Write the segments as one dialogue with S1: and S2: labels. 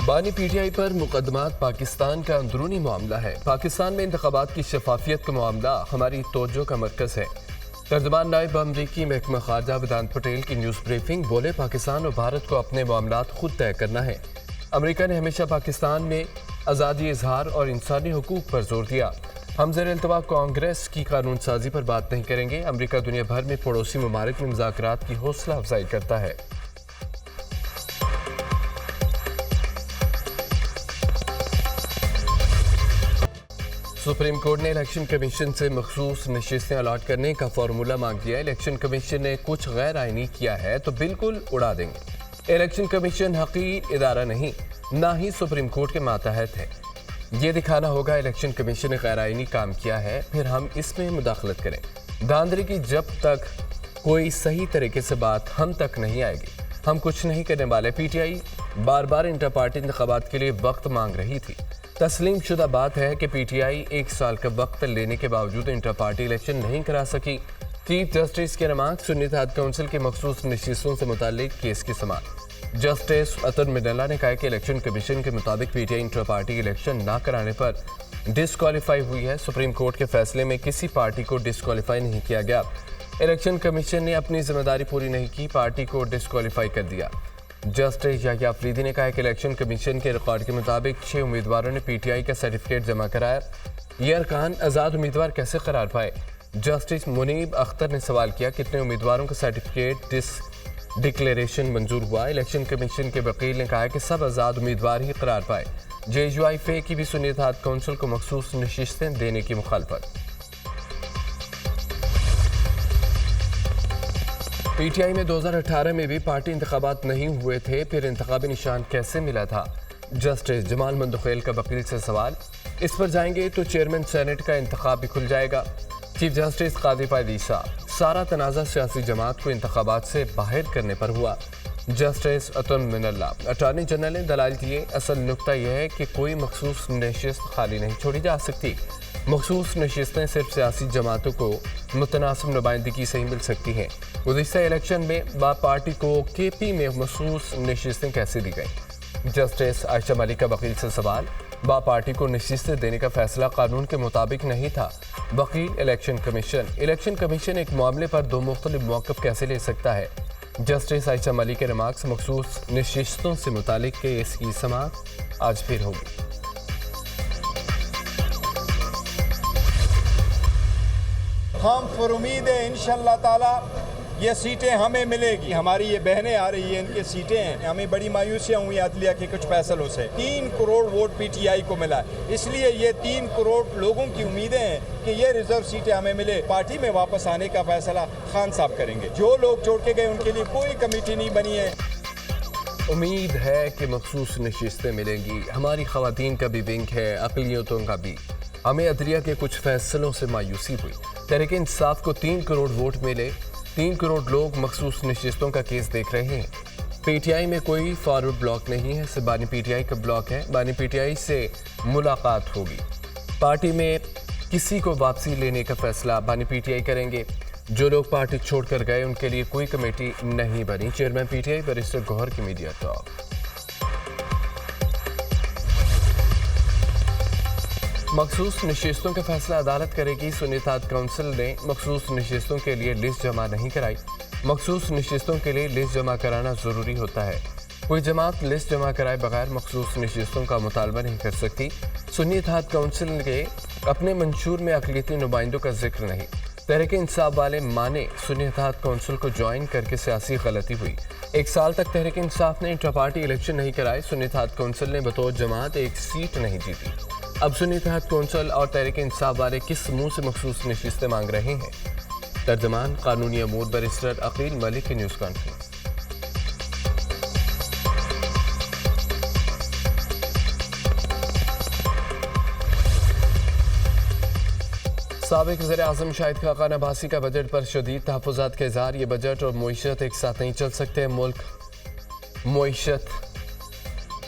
S1: बानी पीटीआई पर मुकदमात पाकिस्तान का अंदरूनी मामला है। पाकिस्तान में इंतखाबात की शफाफियत का मामला हमारी तवज्जो का मरकज है। तर्जुमान नायब अमरीकी महकमा खारजा वेदांत पटेल की न्यूज़ ब्रीफिंग, बोले पाकिस्तान और भारत को अपने मामलात खुद तय करना है। अमरीका ने हमेशा पाकिस्तान में आज़ादी इजहार और इंसानी हुकूक पर जोर दिया। हम ज़ेर-ए-इल्तवा कांग्रेस की कानून साजी पर बात नहीं करेंगे। अमरीका दुनिया भर में पड़ोसी ममालिक में मुज़ाकरात की हौसला अफजाई करता है। सुप्रीम कोर्ट ने इलेक्शन कमीशन से मखसूस नशिस्तें अलॉट करने का फार्मूला मांग दिया। इलेक्शन कमीशन ने कुछ गैर आइनी किया है तो बिल्कुल उड़ा देंगे। इलेक्शन कमीशन हकीर इदारा नहीं, ना ही सुप्रीम कोर्ट के मातहत है। ये दिखाना होगा इलेक्शन कमीशन ने गैर आइनी काम किया है, फिर हम इसमें मुदाखलत करें। धांधली की जब तक कोई सही तरीके से बात हम तक नहीं आएगी, हम कुछ नहीं करने वाले। पीटीआई बार बार इंटर पार्टी इंतखाबात के लिए वक्त मांग रही थी। तस्लीम शुदा बात है कि पीटीआई 1 साल का वक्त लेने के बावजूद इंटर पार्टी इलेक्शन नहीं करा सकी। चीफ जस्टिस के नमाज सुन्नी इत्तेहाद काउंसिल के मखसूस नशिस्तों से मुताल्लिक केस की समाअत। जस्टिस अतन मिनल्ला ने कहा कि इलेक्शन कमीशन के मुताबिक पीटीआई इंटर पार्टी इलेक्शन न कराने पर डिस्क्वालीफाई हुई है। सुप्रीम कोर्ट के फैसले में किसी पार्टी को डिस्क्वालीफाई नहीं किया गया। इलेक्शन कमीशन ने अपनी जिम्मेदारी पूरी नहीं की, पार्टी को डिस्क्वालीफाई कर दिया। जस्टिस याहिया अफरीदी ने कहा कि इलेक्शन कमीशन के रिकॉर्ड के मुताबिक 6 उम्मीदवारों ने पीटीआई का सर्टिफिकेट जमा कराया। ये अरकान आज़ाद उम्मीदवार कैसे करार पाए। जस्टिस मुनीब अख्तर ने सवाल किया, कितने उम्मीदवारों का सर्टिफिकेट डिक्लेरेशन मंजूर हुआ। इलेक्शन कमीशन के वकील ने कहा कि सब आज़ाद उम्मीदवार ही करार पाए। जेयूआई फे की भी सुन्नी इत्तेहाद काउंसिल को मखसूस नशिस्तें देने की मुखालफत। पीटीआई में 2018 में भी पार्टी इंतखाबात नहीं हुए थे, फिर इंतखाबी निशान कैसे मिला था। जस्टिस जमाल मंदखेल का वकील से सवाल, इस पर जाएंगे तो चेयरमैन सेनेट का इंतखाब भी खुल जाएगा। चीफ जस्टिस कादी पायदीसा, सारा तनाज़ा सियासी जमात को इंतखाबात से बाहर करने पर हुआ। जस्टिस अतन मिनल्ला, अटॉर्नी जनरल ने दलाल दिए, असल नुक्ता यह है कि कोई मखसूस नशिस्त खाली नहीं छोड़ी जा सकती। मखसूस नशिस्तें सिर्फ सियासी जमातों को मुतनासिब नुमाइंदगी से ही मिल सकती हैं। गुज़िश्ता इलेक्शन में बा पार्टी को केपी में मखसूस नशिस्तें कैसे दी गई। जस्टिस आयशा मलिक का वकील से सवाल, बा पार्टी को नशिस्तें देने का फैसला कानून के मुताबिक नहीं था। वकील, इलेक्शन कमीशन एक मामले पर 2 मुख्तलिफ मौक़िफ़ कैसे ले सकता है। जस्टिस आयशा मलिक के रिमार्क्स, मखसूस नशिस्तों से मुतालिक केस की समाअत आज फिर होगी।
S2: हम पर उम्मीद है इंशाअल्लाह ताला ये सीटें हमें मिलेगी। हमारी ये बहनें आ रही हैं, इनकी सीटें हैं। हमें बड़ी मायूसियाँ हुई अदलिया के कुछ फैसलों से। 3 करोड़ वोट पीटीआई को मिला है, इसलिए ये 3 करोड़ लोगों की उम्मीदें हैं कि ये रिजर्व सीटें हमें मिले। पार्टी में वापस आने का फैसला खान साहब करेंगे। जो लोग छोड़ के गए उनके लिए कोई कमेटी नहीं बनी है।
S1: उम्मीद है कि मखसूस नशिस्तें मिलेंगी। हमारी ख़वातीन का भी विंग है, अक़लियतों का भी। हमें अदलिया के कुछ फैसलों से मायूसी हुई। तहरीक इंसाफ को 3 करोड़ वोट मिले। 3 करोड़ लोग मखसूस नशिस्तों का केस देख रहे हैं। पीटीआई में कोई फॉरवर्ड ब्लॉक नहीं है, सिर्फ बानी पीटीआई का ब्लॉक है। बानी पीटीआई से मुलाकात होगी। पार्टी में किसी को वापसी लेने का फैसला बानी पीटीआई करेंगे। जो लोग पार्टी छोड़कर गए उनके लिए कोई कमेटी नहीं बनी। चेयरमैन पीटीआई बैरिस्टर गौहर की मीडिया टॉक। मखसूस नशिस्तों का फैसला अदालत करेगी। सुन्नी इत्तेहाद काउंसिल ने मखसूस नशिस्तों के लिए लिस्ट जमा नहीं कराई। मखसूस नशिस्तों के लिए लिस्ट जमा कराना ज़रूरी होता है। कोई जमात लिस्ट जमा कराए बगैर मखसूस नशिस्तों का मुतालबा नहीं कर सकती। सुन्नी इत्तेहाद काउंसिल के अपने मंशूर में अक़लियती नुमाइंदों का जिक्र नहीं। तहरीक इंसाफ वाले माने सुन्नी इत्तेहाद काउंसिल को ज्वाइन करके सियासी गलती हुई। 1 साल तक तहरीक इंसाफ ने इंटर पार्टी इलेक्शन नहीं कराए। सुन्नी इत्तेहाद काउंसिल ने बतौर जमात 1 सीट नहीं जीती। अब सुन्नी इत्तेहाद काउंसिल और तहरीक इंसाफ वाले किस मुंह से मखसूस नशिस्तें मांग रहे हैं। तर्जमान कानूनी अमूर बैरिस्टर अकील मलिक की न्यूज़ कॉन्फ्रेंस। साबिक वज़ीर-ए-आज़म शाहिद खाकान अब्बासी का बजट पर शदीद तहफ़्फ़ुज़ात का इज़हार। ये बजट और मईशत एक साथ नहीं चल सकते। मुल्क मईशत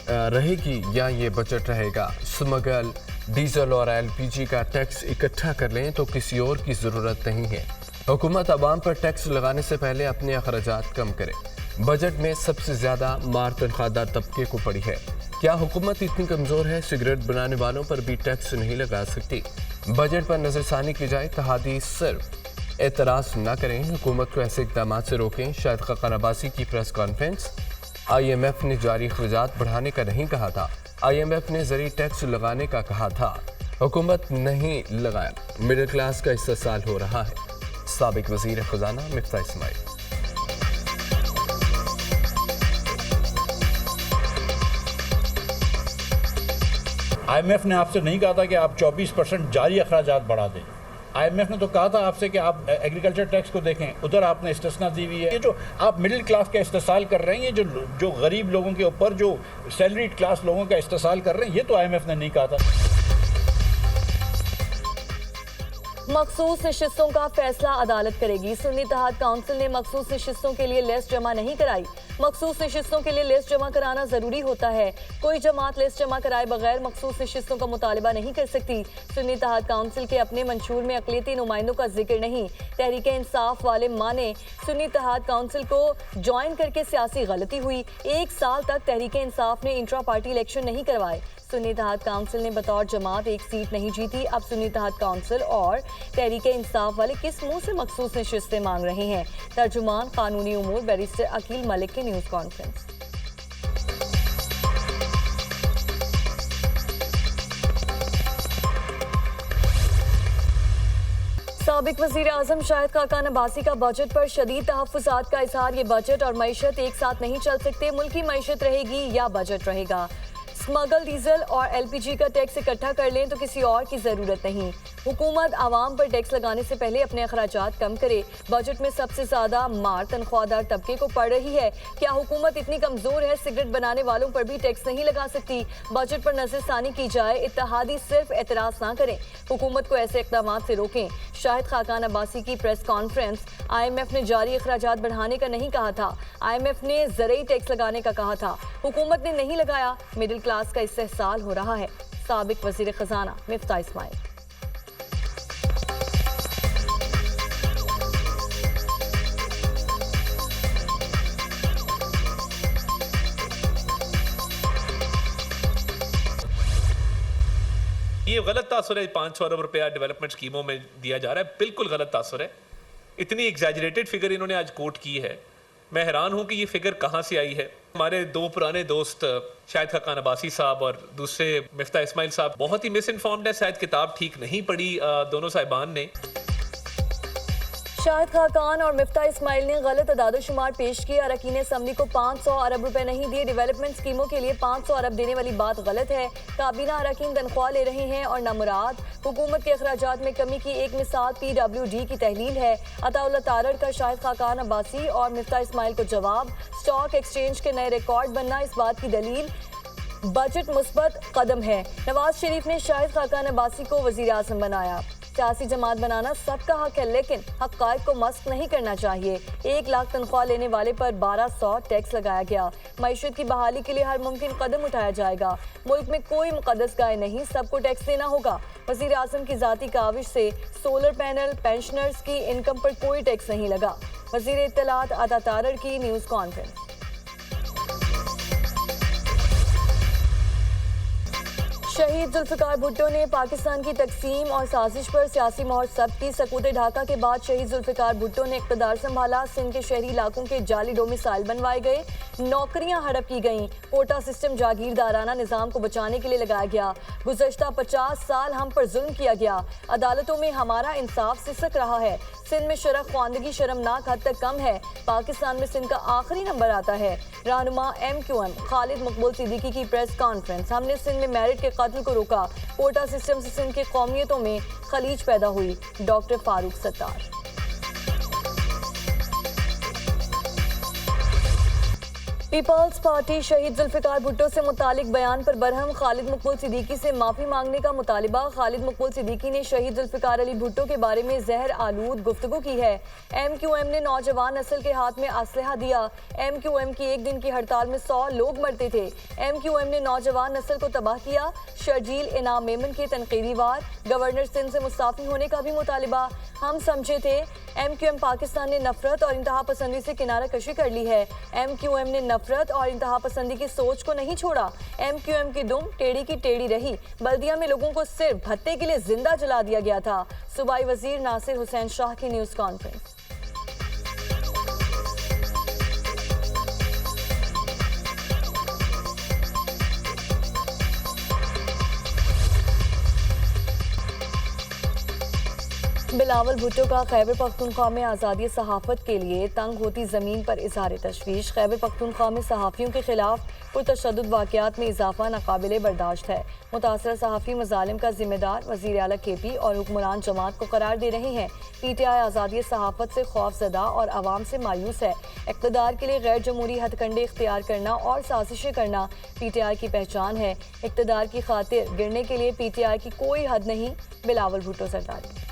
S1: रहेगी या ये बजट रहेगा। स्मगल, डीजल और एलपीजी का टैक्स इकट्ठा कर लें तो किसी और की ज़रूरत नहीं है। हुकूमत आवाम पर टैक्स लगाने से पहले अपने अखराजात कम करे। बजट में सबसे ज़्यादा मार तनख्वाहदार तबके को पड़ी है। क्या हुकूमत इतनी कमज़ोर है सिगरेट बनाने वालों पर भी टैक्स नहीं लगा सकती? बजट पर नजरसानी की जाए, इत्तेहादी सिर्फ एतराज़ न करें, हुकूमत को ऐसे इक़दाम से रोकें। शाहिद खाकान अब्बासी की प्रेस कॉन्फ्रेंस। IMF ने जारी अखराजात बढ़ाने का नहीं कहा था, IMF ने ज़रूरी टैक्स लगाने का कहा था, हुकूमत नहीं लगाया। मिडिल क्लास का इस्तेसाल हो रहा है। साबिक वज़ीर ख़जाना मिफ्ता इस्माइल।
S3: IMF ने आपसे नहीं कहा था कि आप 24% जारी अखराजात बढ़ा दें। IMF ने तो कहा था आपसे कि आप एग्रीकल्चर टैक्स को देखें, उधर आपने इस्तिस्ना दी हुई है। ये जो आप मिडिल क्लास का इस्तेसाल कर रहे हैं, ये जो गरीब लोगों के ऊपर जो सैलरीड क्लास लोगों का इस्तेसाल कर रहे हैं, ये तो IMF ने नहीं कहा था।
S4: मखसूस नशिस्तों का फैसला अदालत करेगी। सुन्नी इत्तेहाद काउंसिल ने मखसूस नशिस्तों के लिए लिस्ट जमा नहीं कराई। मखसूस नशिस्तों के लिए लिस्ट जमा कराना जरूरी होता है। कोई जमात लिस्ट जमा कराए बगैर मखसूस नशिस्तों का मुतालबा नहीं कर सकती। सुन्नी इत्तेहाद काउंसिल के अपने मंशूर में अक़लियती नुमाइंदों का जिक्र नहीं। तहरीक इंसाफ वाले माने सुन्नी इत्तेहाद काउंसिल को ज्वाइन करके सियासी गलती हुई। 1 साल तक तहरीक इंसाफ ने इंट्रा पार्टी इलेक्शन नहीं करवाए। सुन्नी इत्तेहाद काउंसिल ने बतौर जमात 1 सीट नहीं जीती। अब सुन्नी इत्तेहाद काउंसिल और तहरीक इंसाफ वाले किस मुंह से मखसूस नशिस्तें मांग रहे हैं? तर्जुमान कानूनी उमूर बैरिस्टर अकील मलिक की न्यूज़ कॉन्फ्रेंस। साबिक वज़ीर आज़म शाहिद खाकान अब्बासी का बजट पर शदीद तहफ़्फ़ुज़ात का इज़हार। ये बजट और मईशत एक साथ नहीं चल सकते। मुल्की मईशत रहेगी या बजट रहेगा। स्मगल डीजल और LPG का टैक्स इकट्ठा कर लें तो किसी और की ज़रूरत नहीं। हुकूमत आवाम पर टैक्स लगाने से पहले अपने अखराजात कम करे। बजट में सबसे ज़्यादा मार तनख्वाहदार तबके को पड़ रही है। क्या हुकूमत इतनी कमज़ोर है सिगरेट बनाने वालों पर भी टैक्स नहीं लगा सकती? बजट पर नजरसानी की जाए, इत्तेहादी सिर्फ एतराज़ ना करें, हुकूमत को ऐसे इक़दाम से रोकें। शाहिद खाकान अब्बासी की प्रेस कॉन्फ्रेंस। IMF ने जारी अखराजात बढ़ाने का नहीं कहा था, IMF ने ज़रूरी टैक्स लगाने का कहा था, हुकूमत ने नहीं लगाया। मिडिल क्लास का इस्तेसाल हो रहा है। साबिक वज़ीर ख़जाना मिफ्ता इस्माइल।
S5: ये गलत तासुर है। 500 अरब रुपया डेवलपमेंट स्कीमों में दिया जा रहा है, बिल्कुल गलत तासुर है। इतनी एग्जैजरेटेड फिगर इन्होंने आज कोट की है। मैं हैरान हूं कि ये फिगर कहां से आई है। हमारे 2 पुराने दोस्त शाहिद खाकान अब्बासी साहब और दूसरे मिफ्ता इस्माइल साहब बहुत ही मिस इन्फॉर्म्ड है। शायद किताब ठीक नहीं पढ़ी दोनों साहिबान ने।
S4: शाहिद खाकान और मिफ्ता इस्माइल ने गलत अदाद-ओ-शुमार पेश किए। अरकान असम्बली को 500 अरब रुपए नहीं दिए। डेवलपमेंट स्कीमों के लिए 500 अरब देने वाली बात गलत है। काबीना अरकान तनख्वाह ले रहे हैं और नामुराद। हुकूमत के अखराजात में कमी की एक मिसाल PWD की तहलील है। अताउल्लाह तारड़ का शाहिद खाकान अब्बासी और मिफ्ता इस्माइल को जवाब। स्टॉक एक्सचेंज के नए रिकॉर्ड बनना इस बात की दलील। बजट मुस्बत कदम है। नवाज शरीफ ने शाहिद खाकान अब्बासी को वज़ीर आज़म बनाया। सियासी जमात बनाना सबका हक है, लेकिन हक़ाइक़ को मस्क नहीं करना चाहिए। 1 लाख तनख्वाह लेने वाले पर 1200 टैक्स लगाया गया। मईशत की बहाली के लिए हर मुमकिन कदम उठाया जाएगा। मुल्क में कोई मुक़द्दस गाय नहीं, सबको टैक्स देना होगा। वज़ीर आज़म की ज़ाती काविश से सोलर पैनल पेंशनर्स की इनकम पर कोई टैक्स नहीं लगा। वज़ीर इत्तलात अता तारड़ की न्यूज़ कॉन्फ्रेंस। शहीद जुल्फ़िकार भुट्टो ने पाकिस्तान की तकसीम और साजिश पर सियासी मोहर जब्त की। सकूत ढाका के बाद शहीद जुल्फ़िकार भुट्टो ने इक़्तिदार संभाला। सिंध के शहरी इलाकों के जाली डोमिसाइल बनवाए गए, नौकरियां हड़प की गईं। कोटा सिस्टम जागीरदाराना निज़ाम को बचाने के लिए लगाया गया। गुज़श्ता 50 साल हम पर जुल्म किया गया। अदालतों में हमारा इंसाफ सिसक रहा है। सिंध में शरह ख्वानदगी शर्मनाक हद तक कम है। पाकिस्तान में सिंध का आखिरी नंबर आता है। रहनुमा MQM खालिद मकबूल सिद्दीकी की प्रेस कॉन्फ्रेंस। हमने सिंध में मैरिट के कत्ल को रोका। कोटा सिस्टम से सिंध की कौमियतों में खलीज पैदा हुई। Doctor Farooq Sattar. Peoples party Shaheed Zulfikar Bhutto से मुतालिक बयान पर बरहम। खालिद मकबूल सिद्दीकी से माफ़ी मांगने का मुतालिबा। खालिद मकबूल सिद्दीकी ने शहीद जुल्फ़िकार अली भुट्टो के बारे में जहर आलूद गुफ्तगू की है। MQM ने नौजवान नस्ल के हाथ में असलहा दिया। MQM की 1 दिन की हड़ताल में 100 लोग मरते थे। MQM ने नौजवान नस्ल को तबाह किया। शर्जील इनाम मेमन के तनकीदी वार। गवर्नर सिंध से मुस्ताफ़ी होने का भी मुतालिबा। हम समझे थे MQM पाकिस्तान ने नफरत और इंतहा पसंदी से किनारा कशी कर ली है। MQM ने नफरत नफरत और इंतहा पसंदी की सोच को नहीं छोड़ा। MQM की दुम टेढ़ी की टेढ़ी रही। बल्दिया में लोगों को सिर्फ भत्ते के लिए जिंदा जला दिया गया था। सूबाई वजीर नासिर हुसैन शाह की न्यूज कॉन्फ्रेंस। बिलावल भुट्टो का खैबर पख्तूनख्वा में आज़ादी सहाफ़त के लिए तंग होती ज़मीन पर इज़हार तशवीश। खैबर पख्तूनख्वा में सहाफ़ियों के खिलाफ पुरतशद्दुद वाक़यात में इजाफा नाकाबिले बर्दाश्त है। मुतासरा सहाफ़ी मज़ालिम का जिम्मेदार वज़ीर आला KP और हुक्मरान जमात को करार दे रहे हैं। PTI आज़ादी सहाफ़त से खौफज़दा और आवाम से मायूस है। इक़्तिदार के लिए गैर जमहूरी हथकंडे इख्तियार करना और साजिशें करना PTI की पहचान है। इक़्तिदार की खातिर गिरने के लिए PTI की कोई हद नहीं। बिलावल भुट्टो सरदारी।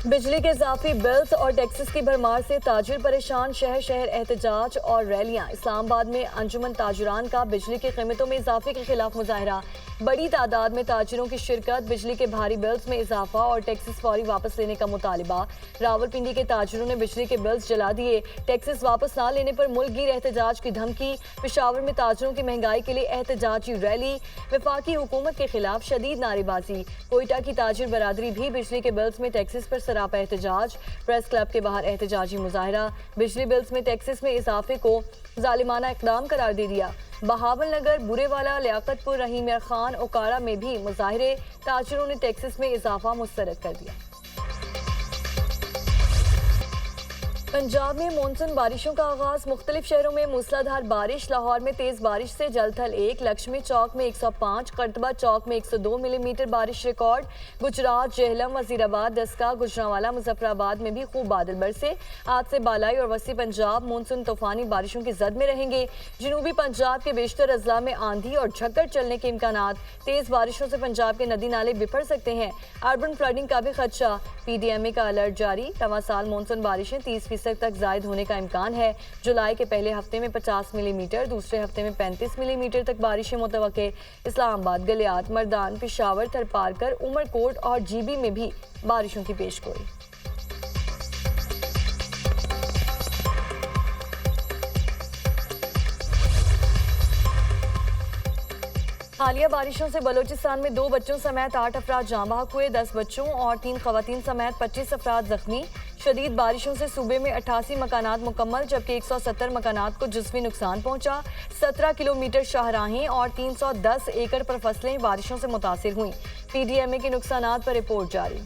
S4: बिजली के इजाफी बिल्स और टैक्सेस की भरमार से ताजिर परेशान। शहर शहर एहतजाज और रैलियां। इस्लामाबाद में अंजुमन ताजिरान का बिजली की कीमतों में इजाफे के खिलाफ मुजाहरा। बड़ी तादाद में ताजिरों की शिरकत। बिजली के भारी बिल्स में इजाफा और टैक्सेस फौरी वापस लेने का मुतालिबा। रावलपिंडी के ताजिरों ने बिजली के बिल्स जला दिए। टैक्सेस वापस ना लेने पर मुल्कगीर एहतजाज की धमकी। पेशावर में ताजिरों की महंगाई के लिए एहतजाजी रैली। वफाकी हुकूमत के खिलाफ शदीद नारेबाजी। कोयटा की ताजिर बरादरी भी बिजली के बिल्स में टैक्सेस पर सरापा एहतजाज। प्रेस क्लब के बाहर एहतजाजी मुजाहरा। बिजली बिल्स में टैक्सेस में इजाफे को जालिमाना इक़दाम करार दे दिया। बहावलनगर, बुरेवाला, लियाकतपुर, रहीम यार खान, ओकाड़ा में भी मुजाहरे। ताजिरों ने टैक्सेस में इजाफा मुस्तरद कर दिया। पंजाब में मानसून बारिशों का आगाज। मुख्तलिफ शहरों में मूसलाधार बारिश। लाहौर में तेज बारिश से जलथल 1, लक्ष्मी चौक में 105, करतबा चौक में 102 मिलीमीटर बारिश रिकॉर्ड। गुजरात, जेहलम, वजीराबाद, दस्का, गुजरांवाला, मुजफ्फराबाद में भी खूब बादल बरसे। आज से बालाई और वसी पंजाब मानसून तूफानी बारिशों की जद में रहेंगे। जनूबी पंजाब के बेशतर अजला में आंधी और झक्कड़ चलने के इम्कानात। तेज बारिशों से पंजाब के नदी नाले बिफर सकते हैं। अर्बन फ्लडिंग का भी खदशा। PDMA का अलर्ट जारी। रवां साल मानसून बारिशें 30% तक जायद होने का इम्कान है। जुलाई के पहले हफ्ते में 50 मिलीमीटर, दूसरे हफ्ते में 35 मिलीमीटर तक बारिशें मुतवक्के। इस्लामाबाद, गलियात, मर्दान, पेशावर, थरपारकर, उमरकोट और GB में भी बारिशों की पेशगोई। हालिया बारिशों से बलोचिस्तान में 2 बच्चों समेत 8 अफराद जाँ बहक हुए। 10 बच्चों और 3 खवातीन समेत 25 अफराद जख्मी। शदीद बारिशों से सूबे में 88 मकानात मुकम्मल, जबकि 170 मकानात को जिस्मी नुकसान पहुंचा। 17 किलोमीटर शाहराहें और 310 एकड़ पर फसलें बारिशों से मुतासिर हुई। PDMA के नुकसानात पर रिपोर्ट जारी।